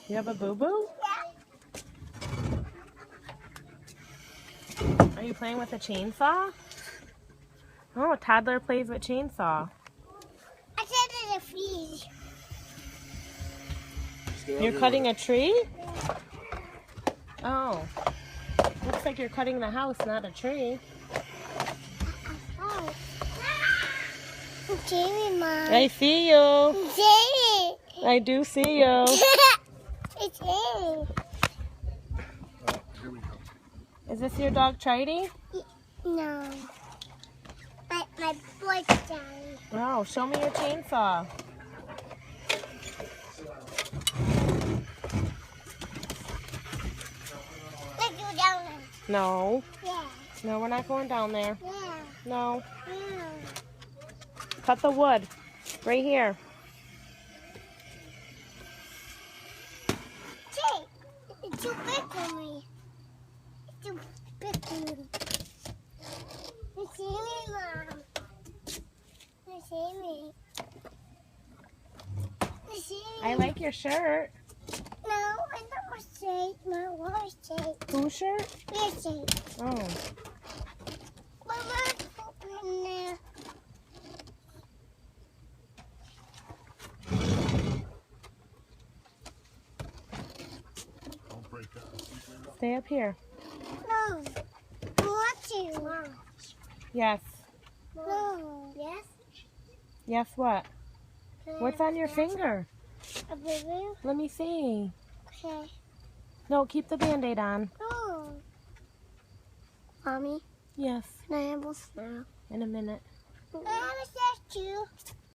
You have a boo-boo? Are you playing with a chainsaw? Oh, Toddler plays with chainsaw. I said it's a fish. You're cutting a tree? Oh. Looks like you're cutting the house, not a tree. Oh. Jamie, Mom. I see you. Jamie. I do see you. It's Jamie. Here we go. Is this your dog, Chidi? No. My boy's daddy. Oh, show me your chainsaw. Let's go down there. No. Yeah. No, we're not going down there. Yeah. No. Yeah. Cut the wood. Right here. Jay, it's too big for me. It's too big for me. It's Jamie, Mom. It's Jamie. It's Jamie. I like your shirt. No, I don't want to say. My wife's say. Whose shirt? Your say. Oh. Mama, open there. Don't break that. Stay up here. No. I want to. Mom. Yes. No. Yes? Yes, what? What's on your finger? A baby? Let me see. Okay. No, keep the Band-Aid on. Oh. Mommy, Yes, can I have a snack? in a minute. I have a statue.